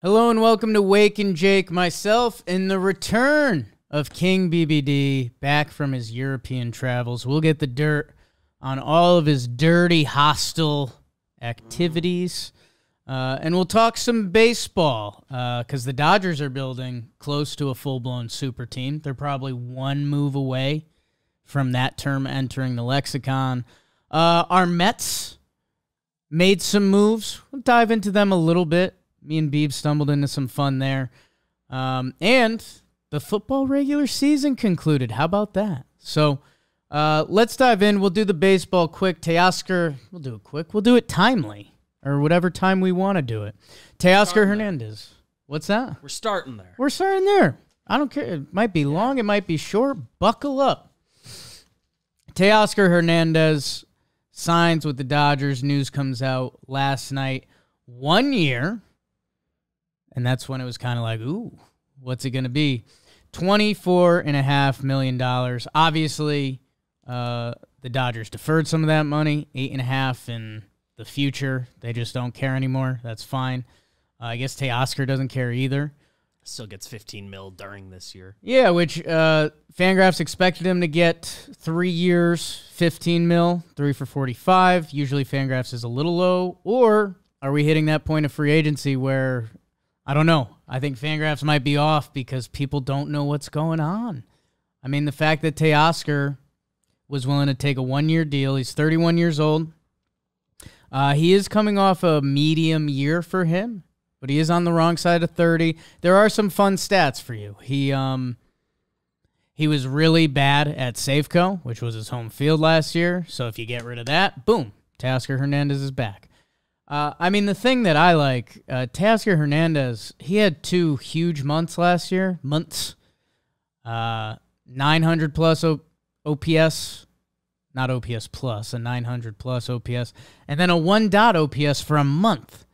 Hello and welcome to Wake and Jake, myself, and the return of King BBD back from his European travels. We'll get the dirt on all of his dirty, hostile activities, and we'll talk some baseball because the Dodgers are building close to a full-blown super team. They're probably one move away from that term entering the lexicon. Our Mets made some moves. We'll dive into them a little bit. Me and Beeb stumbled into some fun there. And the football regular season concluded. How about that? So let's dive in. We'll do the baseball quick. Teoscar, we'll do it quick. We'll do it timely, or whatever time we want to do it. Teoscar Hernandez. What's that? We're starting there. We're starting there. I don't care. It might be long. It might be short. Buckle up. Teoscar Hernandez signs with the Dodgers. News comes out last night. 1 year. And that's when it was kind of like, ooh, what's it going to be? $24.5 million. Obviously, the Dodgers deferred some of that money, $8.5 in the future. They just don't care anymore. That's fine. I guess Teoscar doesn't care either. Still gets $15 million during this year. Yeah, which Fangraphs expected him to get 3 years, $15 million, 3 for $45. Usually Fangraphs is a little low. Or are we hitting that point of free agency where, I don't know, I think Fangraphs might be off because people don't know what's going on. I mean, the fact that Teoscar was willing to take a 1-year deal, he's 31 years old. He is coming off a medium year for him, but he is on the wrong side of 30. There are some fun stats for you. He was really bad at Safeco, which was his home field last year. So if you get rid of that, boom, Teoscar Hernandez is back. I mean, the thing that I like, Teoscar Hernandez, he had 2 huge months last year. 900-plus OPS, not OPS plus, a 900-plus OPS, and then a 1 OPS for a month.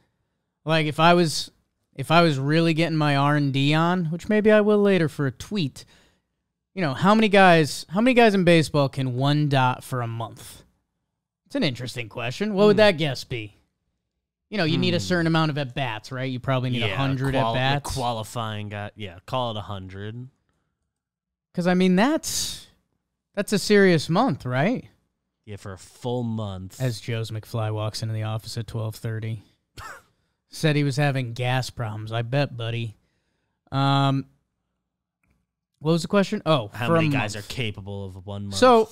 Like, if I was really getting my R&D on, which maybe I will later for a tweet, you know, how many guys in baseball can 1 dot for a month? It's an interesting question. What would that guess be? You know, you need a certain amount of at-bats, right? You probably need 100 at-bats. Qualifying guy, call it 100. Because, I mean, that's a serious month, right? Yeah, for a full month. As Joe's McFly walks into the office at 12:30. Said he was having gas problems. I bet, buddy. What was the question? Oh, how many guys are capable of 1 month? So,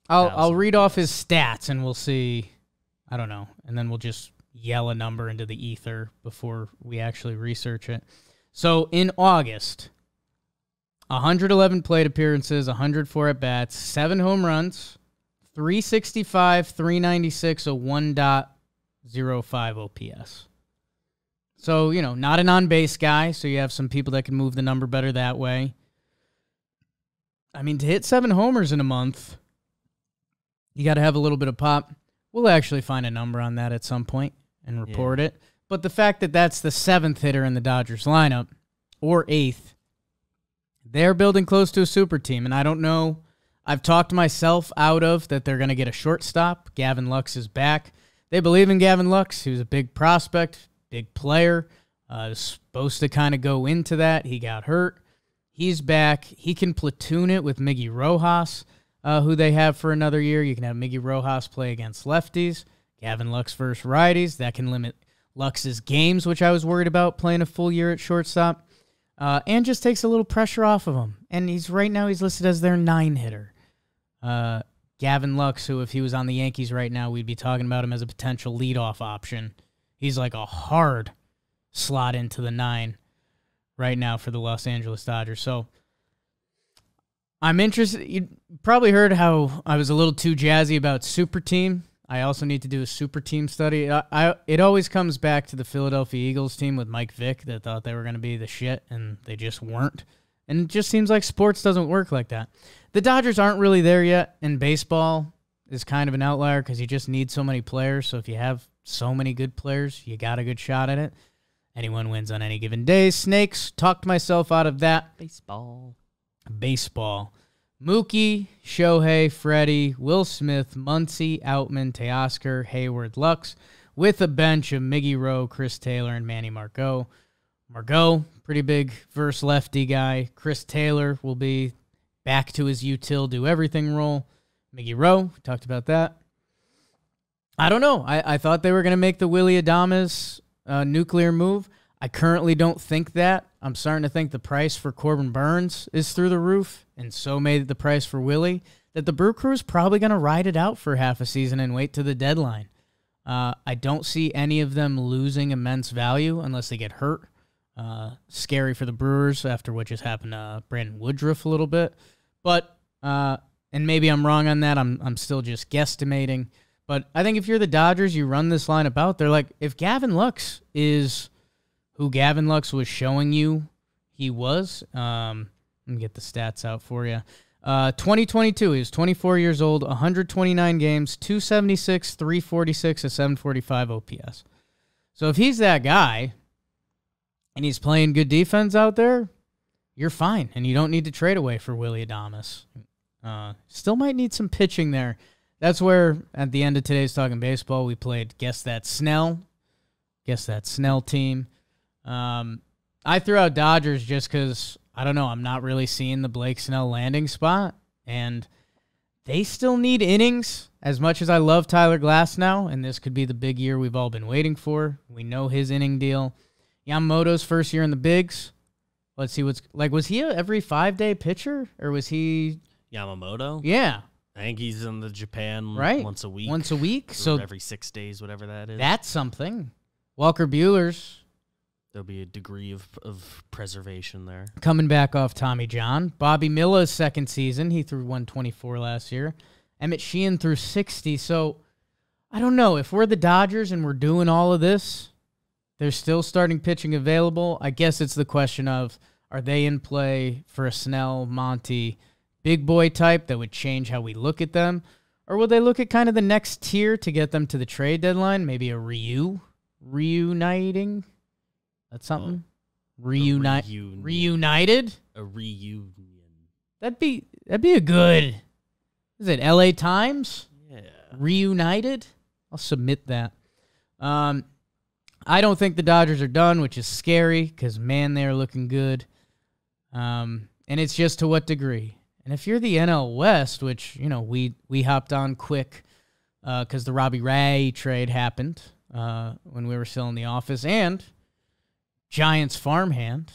I'll read off his stats, and we'll see. I don't know. And then we'll just yell a number into the ether before we actually research it. So in August, 111 plate appearances, 104 at-bats, 7 home runs, 365, 396, a 1.05 OPS. So, you know, not an on-base guy, so you have some people that can move the number better that way. I mean, to hit 7 homers in a month, you got to have a little bit of pop. We'll actually find a number on that at some point and report it. But the fact that that's the 7th hitter in the Dodgers lineup, or 8th, they're building close to a super team. And I don't know, I've talked myself out of that they're going to get a shortstop. Gavin Lux is back. They believe in Gavin Lux. He was a big prospect, big player. Supposed to kind of go into that. He got hurt. He's back. He can platoon it with Miggy Rojas, who they have for another year. You can have Miggy Rojas play against lefties. Gavin Lux versus righties. That can limit Lux's games, which I was worried about playing a full year at shortstop. And just takes a little pressure off of him. And right now he's listed as their 9-hitter. Gavin Lux, who if he was on the Yankees right now, we'd be talking about him as a potential leadoff option. He's like a hard slot into the 9 right now for the Los Angeles Dodgers. So I'm interested. You probably heard how I was a little too jazzy about super team. I also need to do a super team study. It always comes back to the Philadelphia Eagles team with Mike Vick that thought they were going to be the shit, and they just weren't. And it just seems like sports doesn't work like that. The Dodgers aren't really there yet, and baseball is kind of an outlier because you just need so many players. So if you have so many good players, you got a good shot at it. Anyone wins on any given day. Snakes, talked myself out of that. Baseball. Mookie, Shohei, Freddie, Will Smith, Muncy, Outman, Teoscar, Hayward, Lux, with a bench of Miggy Rowe, Chris Taylor, and Manny Margot. Margot, pretty big verse lefty guy. Chris Taylor will be back to his util, do everything role. Miggy Rowe, we talked about that. I don't know. I thought they were going to make the Willy Adames nuclear move. I currently don't think that. I'm starting to think the price for Corbin Burns is through the roof, and so may the price for Willie, that the Brew Crew is probably going to ride it out for half a season and wait to the deadline. I don't see any of them losing immense value unless they get hurt. Scary for the Brewers after what just happened to Brandon Woodruff a little bit. But, and maybe I'm wrong on that. I'm still just guesstimating. But I think if you're the Dodgers, you run this lineup out. They're like, if Gavin Lux is who Gavin Lux was showing you he was, let me get the stats out for you. 2022, he was 24 years old, 129 games, 276, 346, a 745 OPS. So if he's that guy and he's playing good defense out there, you're fine, and you don't need to trade away for Willy Adames. Still might need some pitching there. That's where, at the end of today's Talking Baseball, we played Guess That Snell. Guess That Snell team. I threw out Dodgers just because, I don't know, I'm not really seeing the Blake Snell landing spot, and they still need innings. As much as I love Tyler Glasnow, and this could be the big year we've all been waiting for. We know his inning deal. Yamamoto's first year in the bigs. Let's see what's like. Was he a every 5-day pitcher, or was he Yamamoto? Yeah, I think he's in the Japan once a week. Once a week, so every 6 days, whatever that is. That's something. Walker Buehler's there'll be a degree of preservation there. Coming back off Tommy John. Bobby Milla's second season, he threw 124 last year. Emmett Sheehan threw 60. So I don't know if we're the Dodgers and we're doing all of this. There's still starting pitching available. I guess it's the question of, are they in play for a Snell, Monty, big boy type that would change how we look at them? Or will they look at kind of the next tier to get them to the trade deadline? Maybe a reuniting? That's something? Reunited? A reunion. That'd be a good, is it LA Times? Yeah. Reunited? I'll submit that. I don't think the Dodgers are done, which is scary because, man, they're looking good. And it's just to what degree. And if you're the NL West, which, you know, we hopped on quick because the Robbie Ray trade happened when we were still in the office, and Giants farmhand,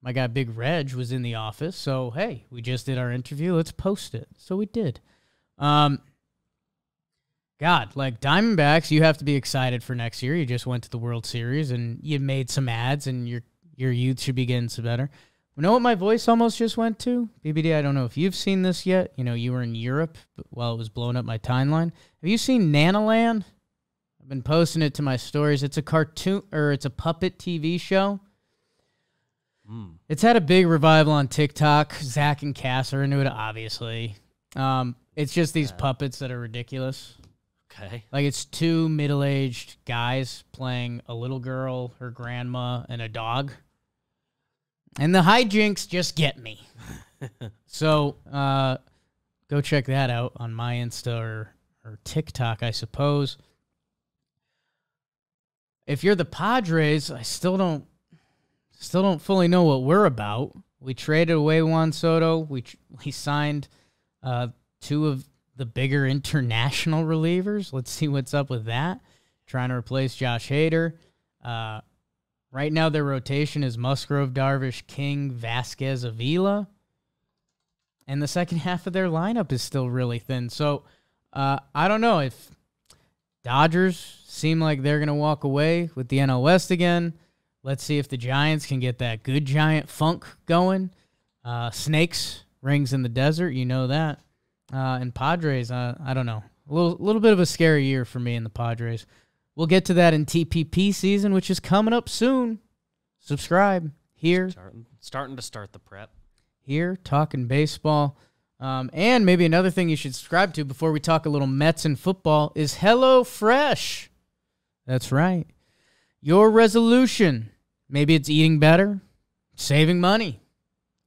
my guy Big Reg, was in the office. So, hey, we just did our interview. Let's post it. So we did. God, like Diamondbacks, you have to be excited for next year. You just went to the World Series and you made some ads, and your youth should be getting some better. You know what my voice almost just went to? BBD, I don't know if you've seen this yet. You know, you were in Europe while it was blowing up my timeline. Have you seen Nanaland? I've been posting it to my stories. It's a cartoon, or it's a puppet TV show. It's had a big revival on TikTok. Zach and Cass are into it, obviously. It's just these puppets that are ridiculous. Okay. Like, it's two middle-aged guys playing a little girl, her grandma, and a dog. And the hijinks just get me. So, go check that out on my Insta or TikTok, I suppose. If you're the Padres, I still don't fully know what we're about. We traded away Juan Soto. We signed two of the bigger international relievers. Let's see what's up with that. Trying to replace Josh Hader. Right now, their rotation is Musgrove, Darvish, King, Vasquez, Avila. And the second half of their lineup is still really thin. So, I don't know if Dodgers seem like they're going to walk away with the NL West again. Let's see if the Giants can get that good giant funk going. Snakes, rings in the desert, you know that. And Padres, I don't know. A little bit of a scary year for me in the Padres. We'll get to that in TPP season, which is coming up soon. Subscribe here. Starting to start the prep. Here, talking baseball. And maybe another thing you should subscribe to before we talk a little Mets and football is HelloFresh. That's right. Your resolution. Maybe it's eating better, saving money,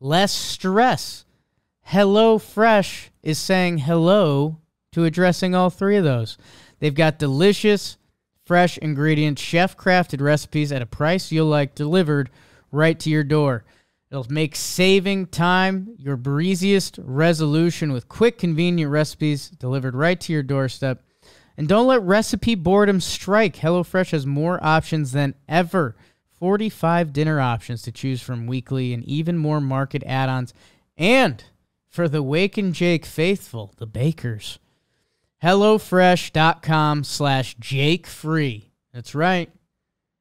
less stress. HelloFresh is saying hello to addressing all three of those. They've got delicious, fresh ingredients, chef-crafted recipes at a price you'll like, delivered right to your door. It'll make saving time your breeziest resolution with quick, convenient recipes delivered right to your doorstep. And don't let recipe boredom strike. HelloFresh has more options than ever. 45 dinner options to choose from weekly and even more market add-ons. And for the Wake and Jake faithful, the bakers, HelloFresh.com/JakeFree. That's right.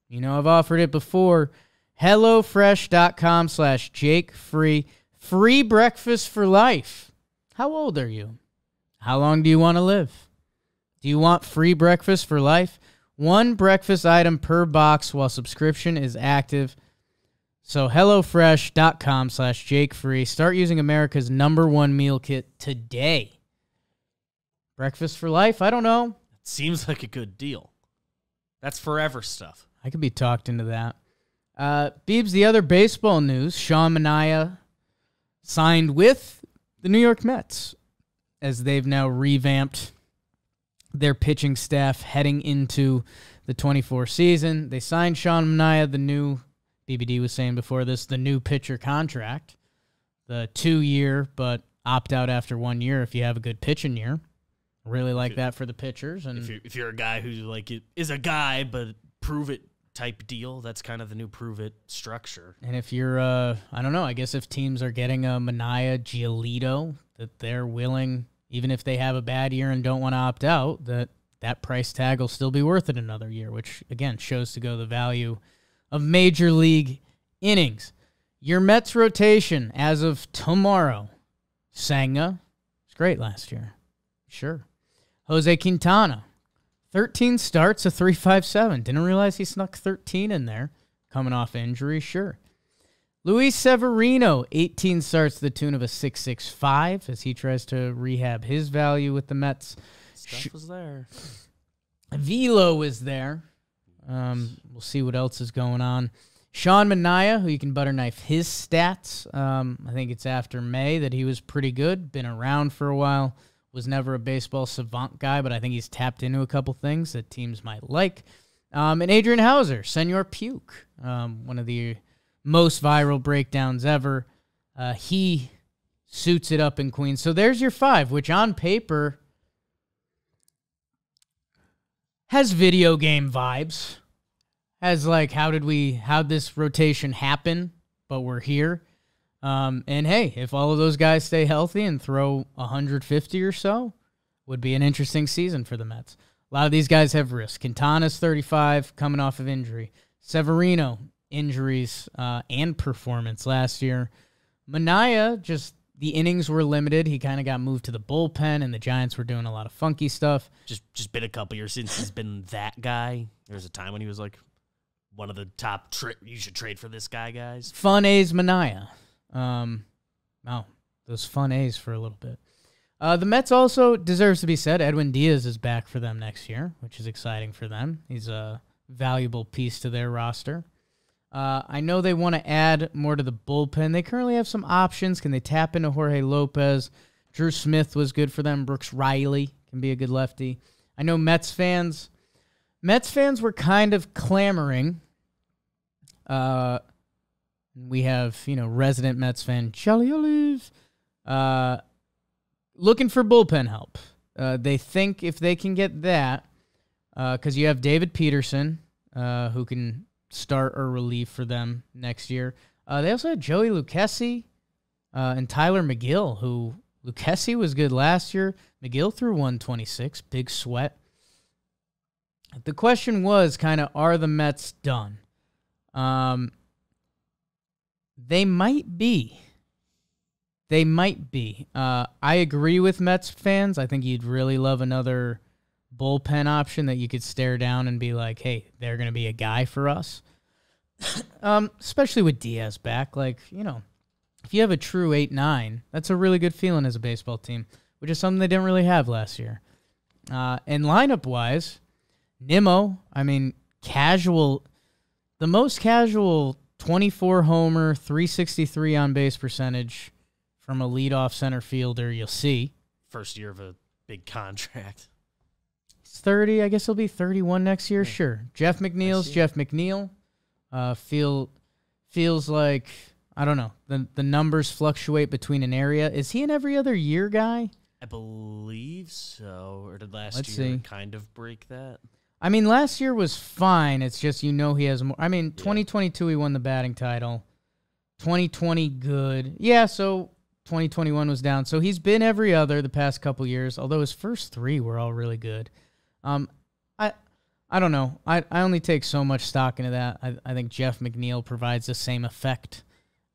You know I've offered it before. HelloFresh.com/JakeFree. Free breakfast for life. How old are you? How long do you want to live? Do you want free breakfast for life? One breakfast item per box while subscription is active. So HelloFresh.com/JakeFree. Start using America's #1 meal kit today. Breakfast for life? I don't know. It seems like a good deal. That's forever stuff. I could be talked into that. Beebs, the other baseball news, Sean Manaea signed with the New York Mets as they've now revamped their pitching staff heading into the 24 season. They signed Sean Manaea, the new, BBD was saying before this, the new pitcher contract, the 2-year, but opt out after 1 year if you have a good pitching year. Really like that for the pitchers. And if you're a guy who is a guy, but prove it type deal, that's kind of the new prove it structure. And if you're, I don't know, I guess if teams are getting a Manaea, Giolito, that they're willing, even if they have a bad year and don't want to opt out, that price tag will still be worth it another year, which, again, shows to go the value of major league innings. Your Mets rotation as of tomorrow, Senga, was great last year. Sure. Jose Quintana, 13 starts, a 3.57. Didn't realize he snuck 13 in there. Coming off injury, sure. Luis Severino, 18 starts to the tune of a 6.65 as he tries to rehab his value with the Mets. Stuff was there. Velo was there. We'll see what else is going on. Sean Manaea, who you can butter knife his stats. I think it's after May that he was pretty good. Been around for a while. Was never a baseball savant guy, but I think he's tapped into a couple things that teams might like. And Adrian Hauser, Senor Puke, one of the most viral breakdowns ever. He suits it up in Queens. So there's your 5, which on paper has video game vibes. Has like, how'd this rotation happen? But we're here. And hey, if all of those guys stay healthy and throw 150 or so, would be an interesting season for the Mets. A lot of these guys have risk. Quintana's 35, coming off of injury. Severino, injuries and performance last year. Manaea, just the innings were limited. He kind of got moved to the bullpen, and the Giants were doing a lot of funky stuff. Just been a couple years since he's been that guy. There was a time when he was like one of the top, you should trade for this guy, guys. Fun A's Manaea. Those fun A's for a little bit. The Mets also, deserves to be said, Edwin Diaz is back for them next year, which is exciting for them. He's a valuable piece to their roster. I know they want to add more to the bullpen. They currently have some options. Can they tap into Jorge Lopez? Drew Smith was good for them. Brooks Riley can be a good lefty. I know Mets fans were kind of clamoring. We have, resident Mets fan, Charlie Olive, looking for bullpen help. They think if they can get that, because you have David Peterson, who can start or relieve for them next year. They also had Joey Lucchesi and Tyler McGill, who Lucchesi was good last year. McGill threw 126, big sweat. The question was kind of, are the Mets done? They might be. I agree with Mets fans. I think you'd really love another bullpen option that you could stare down and be like, hey, they're going to be a guy for us. Especially with Diaz back. Like, if you have a true 8-9, that's a really good feeling as a baseball team, which is something they didn't really have last year. And lineup-wise, Nimmo, the most casual 24-homer, 363 on-base percentage from a leadoff center fielder you'll see. First year of a big contract. He's 30. I guess he'll be 31 next year. Yeah. Sure. Jeff McNeil's Jeff McNeil. Feel feels like, I don't know, the numbers fluctuate between an area. Is he an every other year guy? I believe so. Or did Let's last year see. kind of break that? I mean, last year was fine. It's just he has more. I mean, 2022 he won the batting title. 2020 good. Yeah, so 2021 was down. So he's been every other the past couple years, although his first 3 were all really good. I don't know. I only take so much stock into that. I think Jeff McNeil provides the same effect.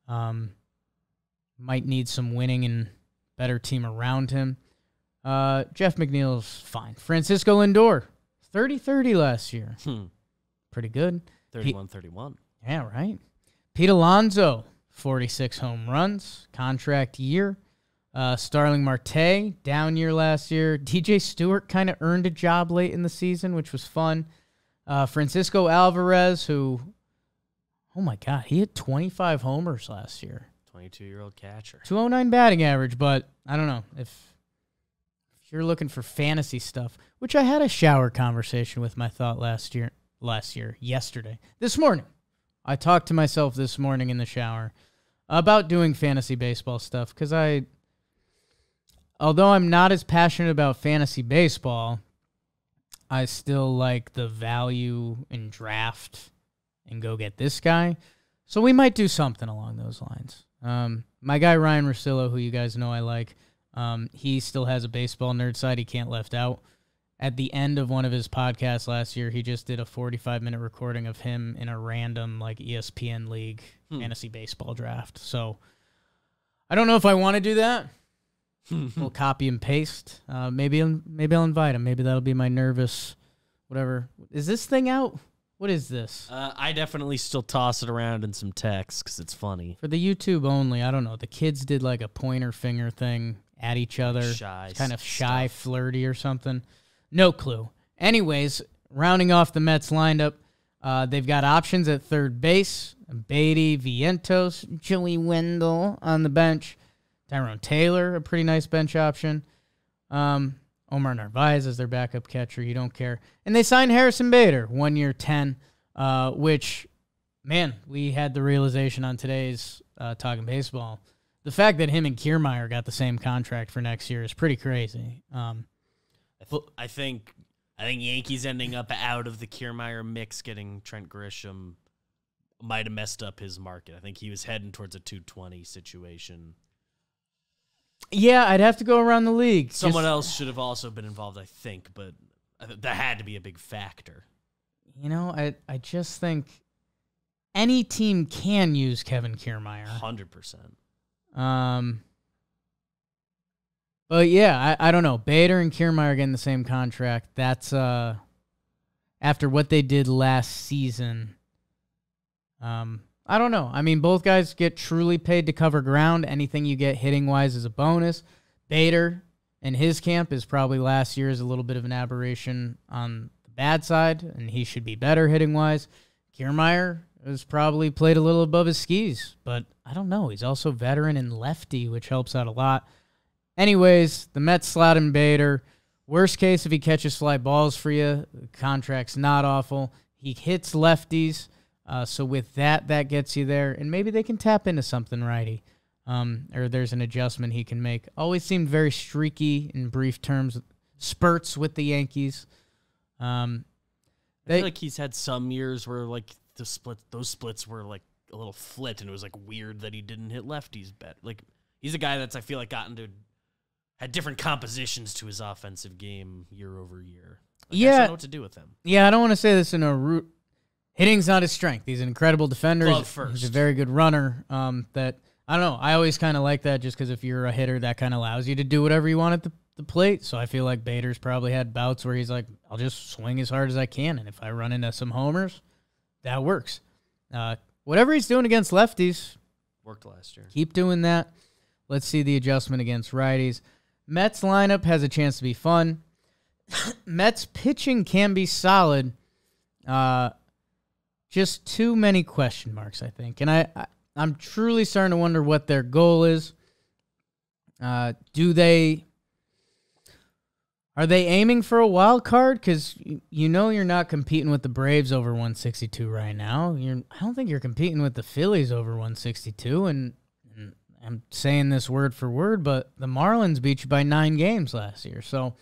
Might need some winning and better team around him. Jeff McNeil's fine. Francisco Lindor, 30-30 last year. Pretty good. 31-31. Yeah, right. Pete Alonso, 46 home runs, contract year. Starling Marte, down year last year. DJ Stewart kind of earned a job late in the season, which was fun. Francisco Alvarez, who, oh my God, he hit 25 homers last year. 22-year-old catcher. 209 batting average, but I don't know. If you're looking for fantasy stuff, which I had a shower conversation with my thought yesterday. This morning, I talked to myself this morning in the shower about doing fantasy baseball stuff because although I'm not as passionate about fantasy baseball, I still like the value in draft and go get this guy. So we might do something along those lines. My guy Ryan Russillo, who you guys know I like, he still has a baseball nerd side he can't left out. At the end of one of his podcasts last year, he just did a 45-minute recording of him in a random ESPN League fantasy baseball draft. So I don't know if I want to do that. We'll copy and paste. Maybe I'll invite him. Maybe that'll be my nervous whatever. Is this thing out? What is this? I definitely still toss it around in some text because it's funny. For the YouTube only, I don't know. The kids did a pointer finger thing at each other. Shy kind of shy, stuff. flirty or something. No clue. Anyways, rounding off the Mets lineup, they've got options at third base. Beatty, Vientos, Joey Wendell on the bench. Tyrone Taylor, a pretty nice bench option. Omar Narvaez as their backup catcher. You don't care. And they signed Harrison Bader, 1 year, 10, which, man, we had the realization on today's Talking Baseball. The fact that him and Kiermaier got the same contract for next year is pretty crazy. I think Yankees ending up out of the Kiermaier mix, getting Trent Grisham, might have messed up his market. I think he was heading towards a 220 situation. Yeah, I'd have to go around the league. Someone else should have also been involved, I think, but that had to be a big factor. I just think any team can use Kevin Kiermaier. 100%. But yeah, I don't know. Bader and Kiermaier getting the same contract. That's after what they did last season. I don't know. I mean, both guys get truly paid to cover ground. Anything you get hitting-wise is a bonus. Bader in his camp is probably last year's a little bit of an aberration on the bad side, and he should be better hitting-wise. Kiermaier has probably played a little above his skis, but I don't know. He's also veteran and lefty, which helps out a lot. Anyways, the Mets slot in Bader. Worst case, if he catches fly balls for you, the contract's not awful. He hits lefties. So with that gets you there. And maybe they can tap into something righty. Or there's an adjustment he can make. Always seemed very streaky in brief terms. Spurts with the Yankees. I feel like he's had some years where those splits were a little flit, and it was weird that he didn't hit lefties better. He's a guy that's I feel had different compositions to his offensive game year over year. I just don't know what to do with him. Yeah, I don't want to say this in a root. Hitting's not his strength. He's an incredible defender. Glove first. He's a very good runner. That I don't know. I always kind of like that just because if you're a hitter, that kind of allows you to do whatever you want at the plate. So I feel like Bader's probably had bouts where he's like, I'll just swing as hard as I can, and if I run into some homers, that works. Whatever he's doing against lefties, worked last year. Keep doing that. Let's see the adjustment against righties. Mets lineup has a chance to be fun. Mets pitching can be solid. Just too many question marks, I think. And I'm truly starting to wonder what their goal is. Do they Are they aiming for a wild card? Because you know you're not competing with the Braves over 162 right now. I don't think you're competing with the Phillies over 162. And I'm saying this word for word, but the Marlins beat you by 9 games last year. So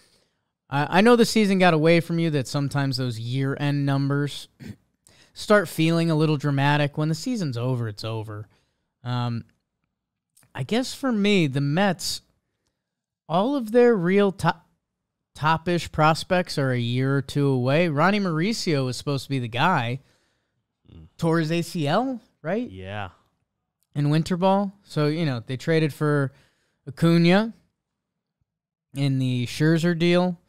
I know the season got away from you, that sometimes those year-end numbers start feeling a little dramatic. When the season's over, it's over. I guess for me, the Mets, all of their real top-ish prospects are a year or two away. Ronnie Mauricio was supposed to be the guy. Tore his ACL, right? Yeah. In winter ball. So, they traded for Acuna in the Scherzer deal.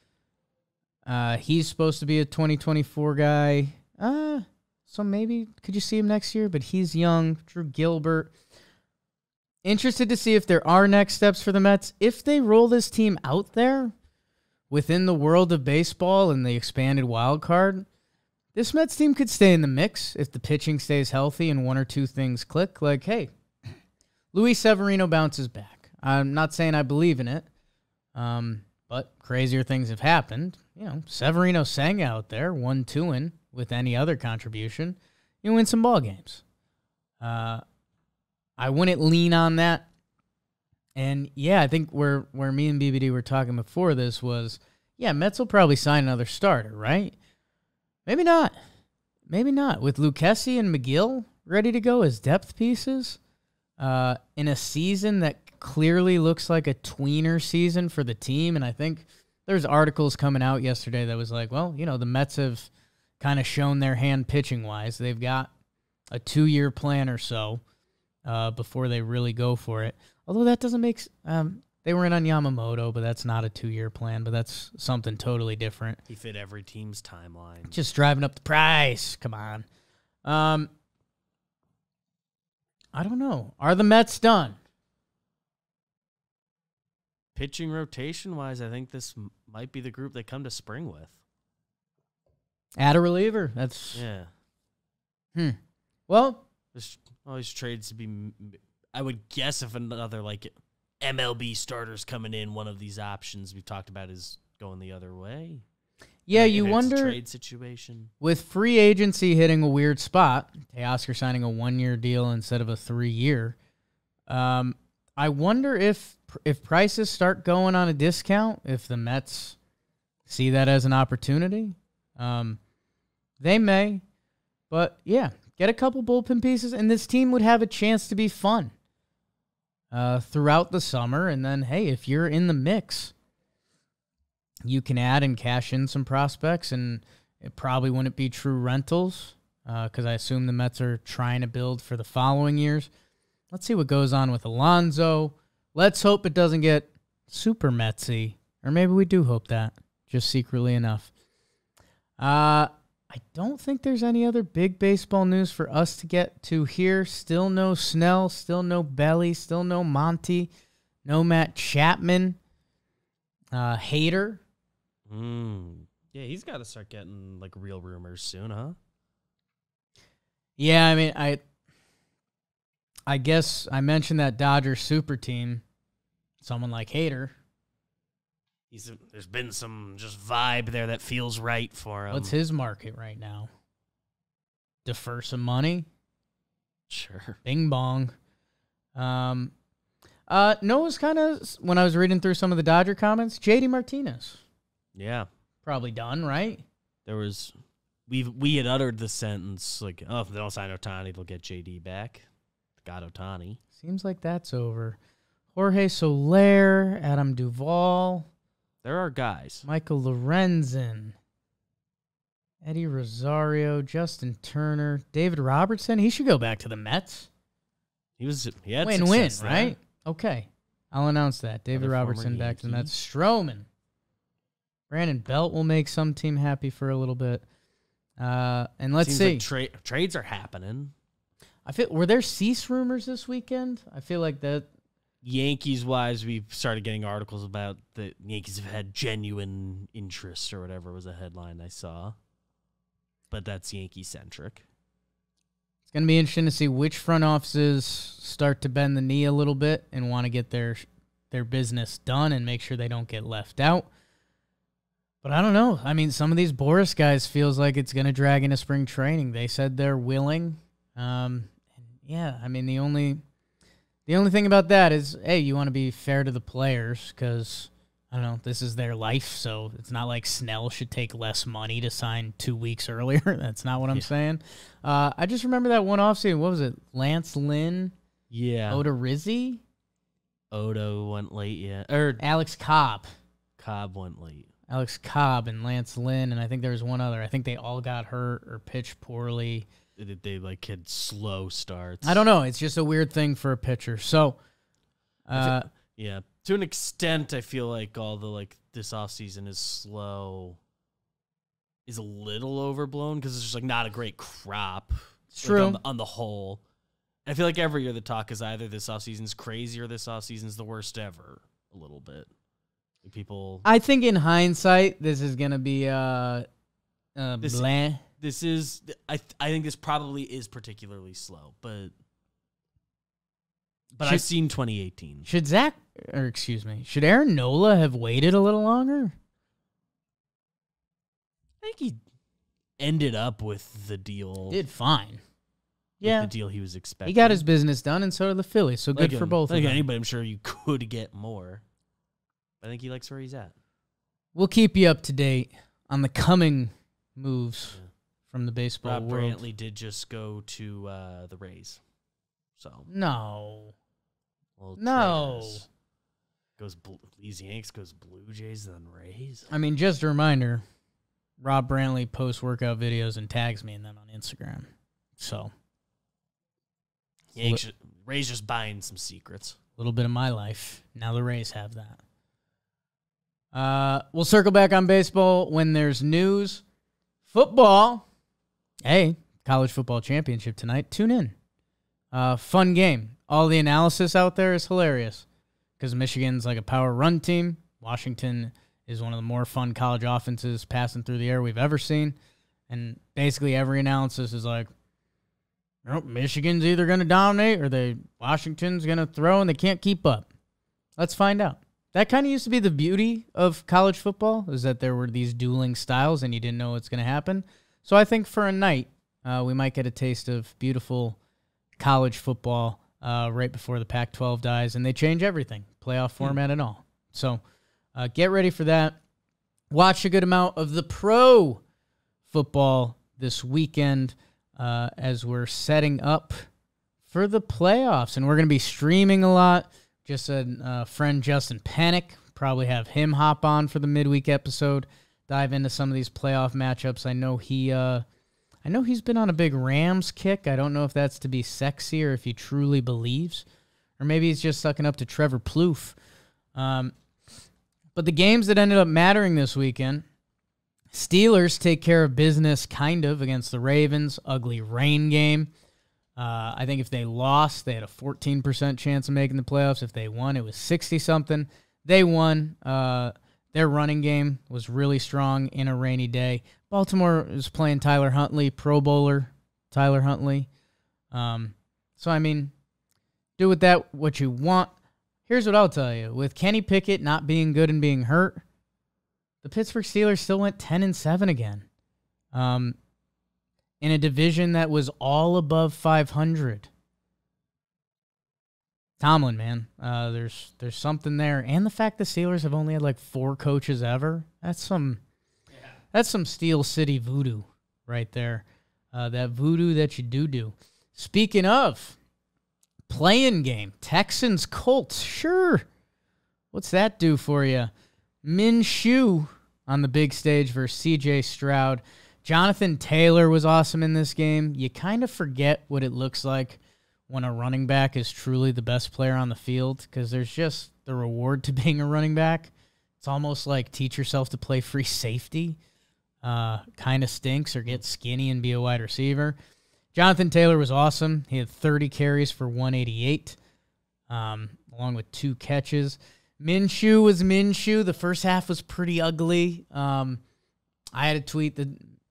He's supposed to be a 2024 guy. So maybe could you see him next year? But he's young. Drew Gilbert. Interested to see if there are next steps for the Mets. If they roll this team out there within the world of baseball and the expanded wild card, this Mets team could stay in the mix if the pitching stays healthy and one or two things click. Like, hey, Luis Severino bounces back. I'm not saying I believe in it, but crazier things have happened. Severino sang out there, 1-2 with any other contribution. You win some ball games. I wouldn't lean on that. And, yeah, I think where me and BBD were talking before this was, Mets will probably sign another starter, right? Maybe not. Maybe not. With Lucchesi and McGill ready to go as depth pieces in a season that clearly looks like a tweener season for the team. And I think there's articles coming out yesterday that was like, well, the Mets have kind of shown their hand pitching-wise. They've got a 2-year plan or so before they really go for it. Although that doesn't make they were in on Yamamoto, but that's not a 2-year plan, but that's something totally different. He fit every team's timeline. Just driving up the price. Come on. I don't know. Are the Mets done? Pitching rotation-wise, I think this might be the group they come to spring with. Add a reliever. That's... Yeah. Well... There's always trades to be... I would guess if another, MLB starters coming in, one of these options we've talked about is going the other way. Yeah, Like, you wonder... It's a trade situation. With free agency hitting a weird spot, Teoscar signing a 1-year deal instead of a 3-year, I wonder if prices start going on a discount, if the Mets see that as an opportunity. They may. But, yeah, get a couple bullpen pieces, and this team would have a chance to be fun throughout the summer. And then, hey, if you're in the mix, you can add and cash in some prospects, and it probably wouldn't be true rentals because I assume the Mets are trying to build for the following years. Let's see what goes on with Alonso. Let's hope it doesn't get super Metsy, or maybe we do hope that, just secretly enough. I don't think there's any other big baseball news for us to get to here. Still no Snell, still no Belly, still no Monty, no Matt Chapman. Hader. Yeah, he's got to start getting real rumors soon, huh? Yeah, I mean, I guess I mentioned that Dodgers super team. Someone like Hader. There's been some just vibe there that feels right for him. What's his market right now? Defer some money? Sure. Bing bong. Noah's kind of, when I was reading through some of the Dodger comments, JD Martinez. Yeah. Probably done, right? There was, we had uttered the sentence, if they don't sign Ohtani, they'll get JD back. Got Ohtani. Seems like that's over. Jorge Soler, Adam Duvall. There are guys. Michael Lorenzen. Eddie Rosario, Justin Turner, David Robertson. He should go back to the Mets. He had win-win, success right? there. Okay. I'll announce that. David Robertson back to the Mets. Stroman. Brandon Belt will make some team happy for a little bit. And let's see. Like trades are happening. Were there Cease rumors this weekend? I feel like that. Yankees-wise, we started getting articles about the Yankees have had genuine interest or whatever was a headline I saw. But that's Yankee-centric. It's going to be interesting to see which front offices start to bend the knee a little bit and want to get their business done and make sure they don't get left out. But I don't know. I mean, some of these Boris guys feels like it's going to drag into spring training. They said they're willing. Yeah, I mean, the only thing about that is, hey, you want to be fair to the players because, I don't know, this is their life, so it's not like Snell should take less money to sign 2 weeks earlier. That's not what I'm saying. I just remember that one offseason. What was it? Lance Lynn? Yeah. Oda Rizzi? Odo went late, yeah. Alex Cobb. Cobb went late. Alex Cobb and Lance Lynn, and I think there was one other. I think they all got hurt or pitched poorly. They like had slow starts. I don't know. It's just a weird thing for a pitcher. So, yeah, to an extent, I feel like all the this offseason is slow. Is a little overblown because it's just not a great crop. It's true on the whole. I feel like every year the talk is either this offseason's crazy or this offseason's the worst ever. A little bit. People. I think in hindsight, this is gonna be bland. This is. I think this probably is particularly slow, but I've seen 2018. Should Aaron Nola have waited a little longer? I think he ended up with the deal. Did fine. Yeah, the deal he was expecting. He got his business done, and so did the Phillies. So good for both of them. Anybody, I'm sure you could get more. I think he likes where he's at. We'll keep you up to date on the coming moves from the baseball Rob world. Brantley did just go to the Rays. So no. Leaves Yanks, goes Blue Jays, then Rays. I mean, just a reminder, Rob Brantley posts workout videos and tags me in them on Instagram. So Rays just buying some secrets. A little bit of my life. Now the Rays have that. We'll circle back on baseball when there's news. Football. Hey, college football championship tonight. Tune in. Fun game. All the analysis out there is hilarious because Michigan's like a power run team. Washington is one of the more fun college offenses passing through the air we've ever seen. And basically every analysis is like, Michigan's either going to dominate or Washington's going to throw and they can't keep up. Let's find out. That kind of used to be the beauty of college football, is that there were these dueling styles and you didn't know what's going to happen. So I think for a night, we might get a taste of beautiful college football right before the Pac-12 dies, and they change everything, playoff format and all. So get ready for that. Watch a good amount of the pro football this weekend as we're setting up for the playoffs, and we're going to be streaming a lot. Just a friend, Justin Panic, probably have him hop on for the midweek episode, dive into some of these playoff matchups. I know he's been on a big Rams kick. I don't know if that's to be sexy or if he truly believes, or maybe he's just sucking up to Trevor Plouffe. But the games that ended up mattering this weekend, Steelers take care of business kind of against the Ravens. Ugly rain game. I think if they lost, they had a 14% chance of making the playoffs. If they won, it was 60-something. They won. Their running game was really strong in a rainy day. Baltimore is playing Tyler Huntley, Pro Bowler Tyler Huntley. So, I mean, do with that what you want. Here's what I'll tell you. With Kenny Pickett not being good and being hurt, the Pittsburgh Steelers still went 10-7 again. In a division that was all above 500. Tomlin, man, there's something there, and the fact the Steelers have only had like 4 coaches ever. That's some Steel City voodoo right there. That voodoo that you do. Speaking of playing game, Texans Colts, sure. What's that do for you? Minshew on the big stage versus C.J. Stroud. Jonathan Taylor was awesome in this game. You kind of forget what it looks like when a running back is truly the best player on the field because there's just the reward to being a running back. It's almost like teach yourself to play free safety. Kind of stinks, or get skinny and be a wide receiver. Jonathan Taylor was awesome. He had 30 carries for 188, along with 2 catches. Minshew was Minshew. The first half was pretty ugly. I had a tweet that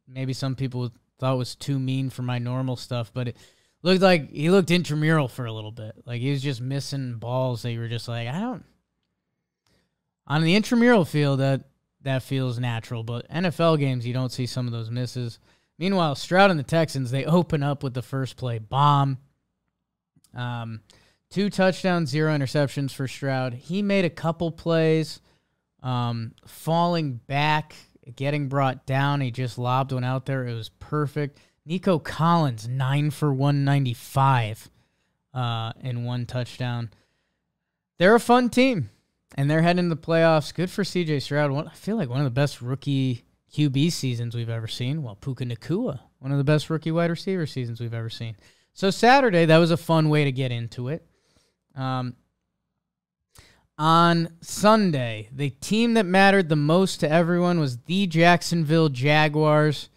maybe some people thought was too mean for my normal stuff, but it looked like he looked intramural for a little bit. Like he was just missing balls that you were just like, on the intramural field, that that feels natural. But NFL games, you don't see some of those misses. Meanwhile, Stroud and the Texans, they open up with the first play bomb. 2 touchdowns, 0 interceptions for Stroud. He made a couple plays, falling back, getting brought down. He just lobbed one out there. It was perfect. Nico Collins, 9 for 195 in 1 touchdown. They're a fun team, and they're heading to the playoffs. Good for C.J. Stroud. I feel like one of the best rookie QB seasons we've ever seen. Well, Puka Nacua, one of the best rookie wide receiver seasons we've ever seen. So Saturday, that was a fun way to get into it. On Sunday, the team that mattered the most to everyone was the Jacksonville Jaguars,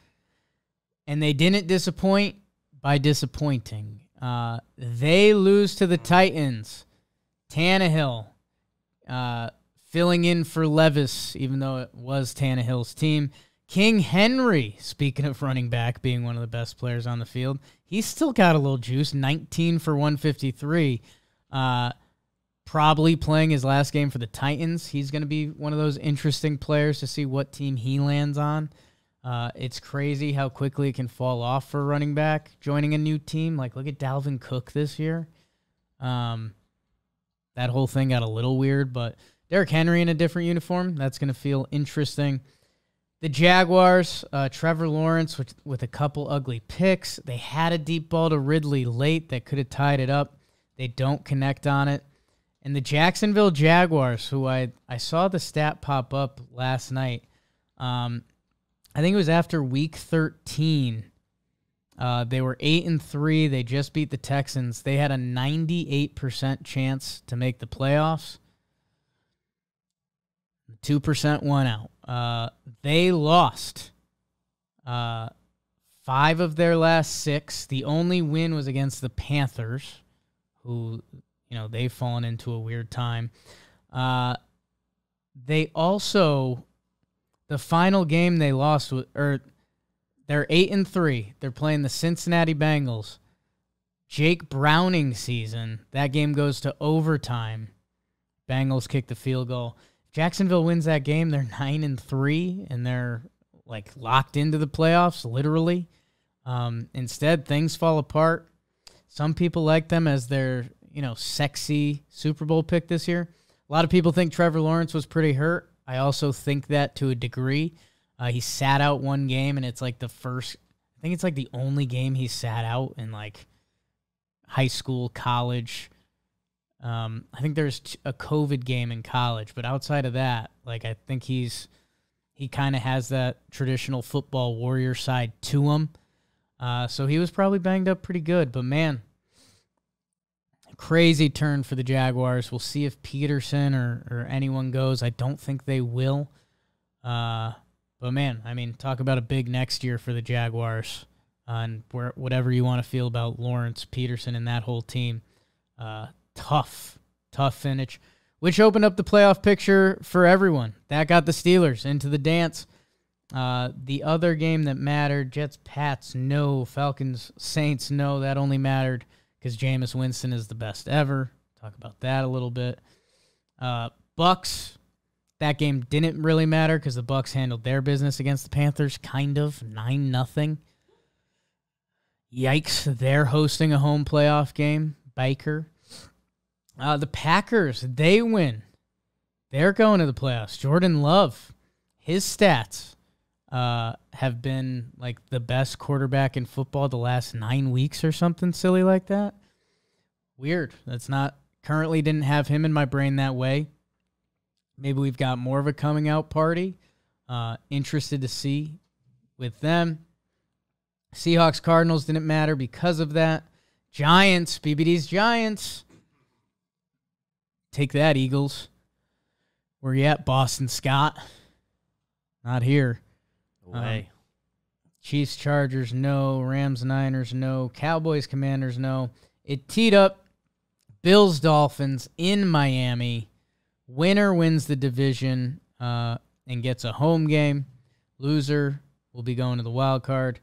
and they didn't disappoint by disappointing. They lose to the Titans. Tannehill filling in for Levis, even though it was Tannehill's team. King Henry, speaking of running back, being one of the best players on the field, he's still got a little juice, 19 for 153. Probably playing his last game for the Titans. He's going to be one of those interesting players to see what team he lands on. It's crazy how quickly it can fall off for a running back joining a new team. Like, look at Dalvin Cook this year. That whole thing got a little weird, but Derrick Henry in a different uniform, that's going to feel interesting. The Jaguars, Trevor Lawrence with a couple ugly picks. They had a deep ball to Ridley late that could have tied it up. They don't connect on it. And the Jacksonville Jaguars, who I saw the stat pop up last night. I think it was after week 13. They were 8-3. They just beat the Texans. They had a 98% chance to make the playoffs. 2% won out. They lost 5 of their last 6. The only win was against the Panthers, who, they've fallen into a weird time. They also, the final game they lost, they're 8-3. They're playing the Cincinnati Bengals. Jake Browning season. That game goes to overtime. Bengals kick the field goal. Jacksonville wins that game, they're 9-3, and they're locked into the playoffs, literally. Instead, things fall apart. Some people like them as their, sexy Super Bowl pick this year. A lot of people think Trevor Lawrence was pretty hurt. I also think that to a degree. He sat out one game, and it's the only game he sat out in high school, college. I think there's a COVID game in college, but outside of that, I think he kind of has that traditional football warrior side to him. So he was probably banged up pretty good, but man, crazy turn for the Jaguars. We'll see if Peterson or anyone goes. I don't think they will. But man, talk about a big next year for the Jaguars. And whatever you want to feel about Lawrence, Peterson, and that whole team. Tough finish, which opened up the playoff picture for everyone. That got the Steelers into the dance. The other game that mattered, Jets-Pats, no. Falcons-Saints, no. That only mattered because Jameis Winston is the best ever. Talk about that a little bit. Bucks, that game didn't really matter because the Bucks handled their business against the Panthers, kind of, 9-0. Yikes, they're hosting a home playoff game. Baker. The Packers, they win. They're going to the playoffs. Jordan Love, his stats have been the best quarterback in football the last 9 weeks or something silly like that. Weird. Currently didn't have him in my brain that way. Maybe we've got more of a coming out party. Interested to see with them. Seahawks, Cardinals didn't matter because of that. Giants, BBD's Giants. Take that, Eagles. Where you at, Boston Scott? Not here. Away. Chiefs, Chargers, no. Rams, Niners, no. Cowboys, Commanders, no. It teed up Bills, Dolphins in Miami. Winner wins the division and gets a home game. Loser will be going to the wild card.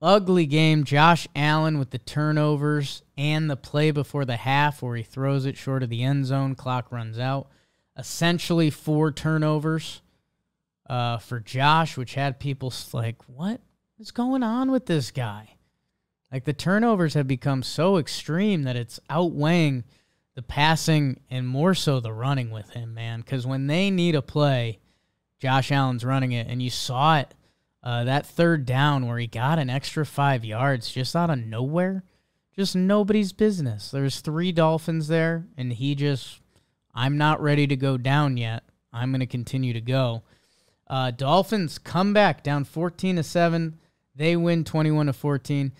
Ugly game. Josh Allen with the turnovers and the play before the half where he throws it short of the end zone. Clock runs out. Essentially 4 turnovers. for Josh, which had people like, what is going on with this guy? Like, the turnovers have become so extreme that it's outweighing the passing and more so the running with him, man. Because when they need a play, Josh Allen's running it, and you saw it, that third down where he got an extra 5 yards just out of nowhere, just nobody's business. There's 3 Dolphins there, and I'm not ready to go down yet. I'm going to continue to go. Dolphins come back down 14-7. They win 21-14.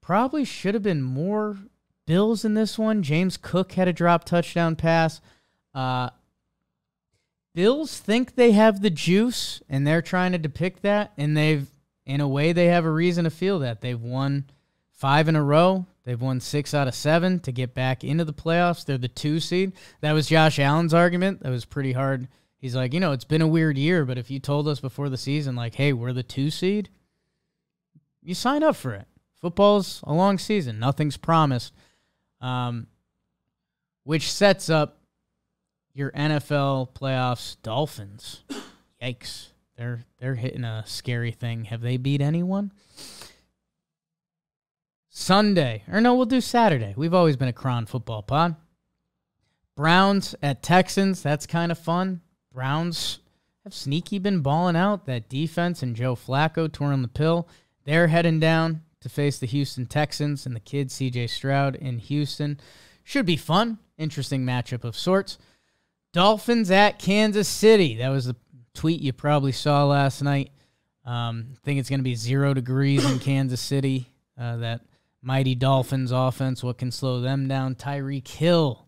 Probably should have been more Bills in this one. James Cook had a drop touchdown pass. Bills think they have the juice, and they're trying to depict that, and in a way, they have a reason to feel that. They've won 5 in a row. They've won 6 out of 7 to get back into the playoffs. They're the 2 seed. That was Josh Allen's argument. That was pretty hard. He's like, it's been a weird year, but if you told us before the season, like, hey, we're the 2 seed, you sign up for it. Football's a long season. Nothing's promised. Which sets up your NFL playoffs Dolphins. Yikes. They're hitting a scary thing. Have they beat anyone? Sunday. Or no, we'll do Saturday. We've always been a Cron football pod. Browns at Texans. That's kind of fun. Browns have sneaky been balling out. That defense and Joe Flacco touring the pill. They're heading down to face the Houston Texans and the kid C.J. Stroud in Houston. Should be fun. Interesting matchup of sorts. Dolphins at Kansas City. That was the tweet you probably saw last night. I think it's going to be 0 degrees in Kansas City. That mighty Dolphins offense, what can slow them down? Tyreek Hill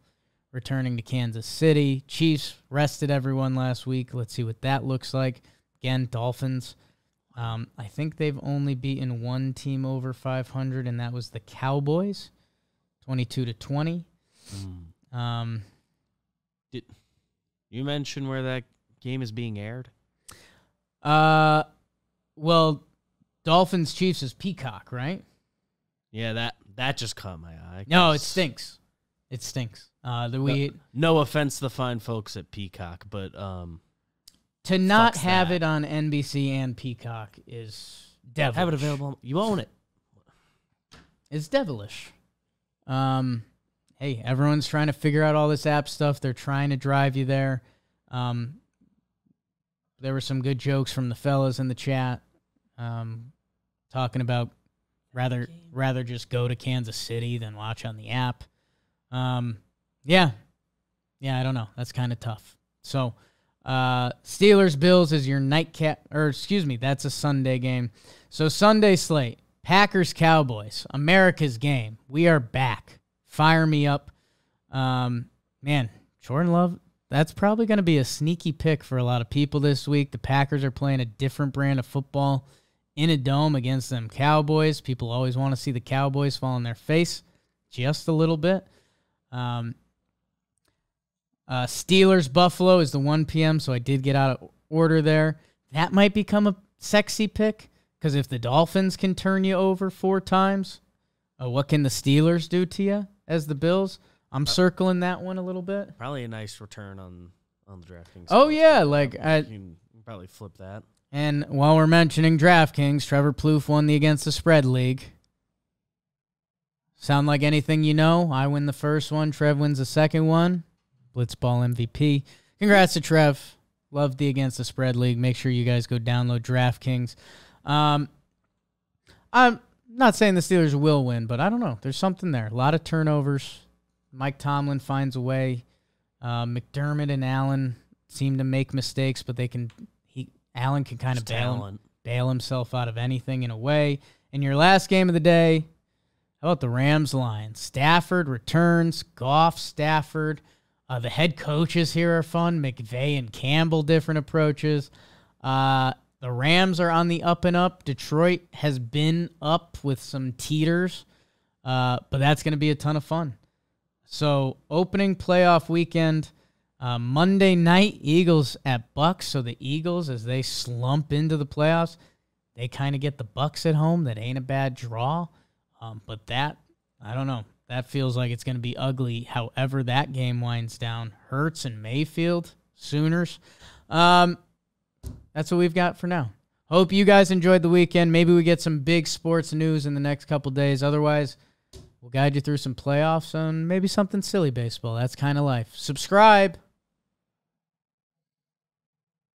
returning to Kansas City. Chiefs rested everyone last week. Let's see what that looks like. Again, Dolphins. I think they've only beaten one team over 500, and that was the Cowboys, 22-20. Did you mention where that game is being aired? Well, Dolphins Chiefs is Peacock, right? Yeah, that just caught my eye. No, it stinks. It stinks. No offense to the fine folks at Peacock, but to not have it on NBC and Peacock is devilish. Have it available. You own it. It's devilish. Hey, everyone's trying to figure out all this app stuff. They're trying to drive you there. There were some good jokes from the fellas in the chat talking about rather just go to Kansas City than watch on the app. Yeah, I don't know. That's kind of tough. So, Steelers Bills is your nightcap, that's a Sunday game. So Sunday slate, Packers Cowboys, America's game. We are back. Fire me up. Man, Jordan Love, that's probably going to be a sneaky pick for a lot of people this week. The Packers are playing a different brand of football in a dome against them Cowboys. People always want to see the Cowboys fall on their face just a little bit. Steelers Buffalo is the 1 p.m., so I did get out of order there. That might become a sexy pick, because if the Dolphins can turn you over 4 times, what can the Steelers do to you as the Bills? I'm circling that one a little bit. Probably a nice return on the DraftKings. Oh, yeah. You can probably flip that. And while we're mentioning DraftKings, Trevor Plouffe won the Against the Spread League. Sound like anything you know? I win the first one. Trev wins the second one. Blitzball MVP. Congrats to Trev. Love the Against the Spread League. Make sure you guys go download DraftKings. I'm not saying the Steelers will win, but I don't know. There's something there. A lot of turnovers. Mike Tomlin finds a way. McDermott and Allen seem to make mistakes, but Allen can kind of bail himself out of anything in a way. And your last game of the day, how about the Rams-Lions? Stafford returns. Goff, Stafford. The head coaches here are fun. McVay and Campbell, different approaches. The Rams are on the up and up. Detroit has been up with some teeters, but that's going to be a ton of fun. So opening playoff weekend, Monday night, Eagles at Bucks. So the Eagles, as they slump into the playoffs, they kind of get the Bucks at home. That ain't a bad draw. But that, I don't know. That feels like it's going to be ugly, however that game winds down. Hurts and Mayfield, Sooners. that's what we've got for now. Hope you guys enjoyed the weekend. Maybe we get some big sports news in the next couple days. Otherwise, we'll guide you through some playoffs and maybe something silly baseball. That's kind of life. Subscribe.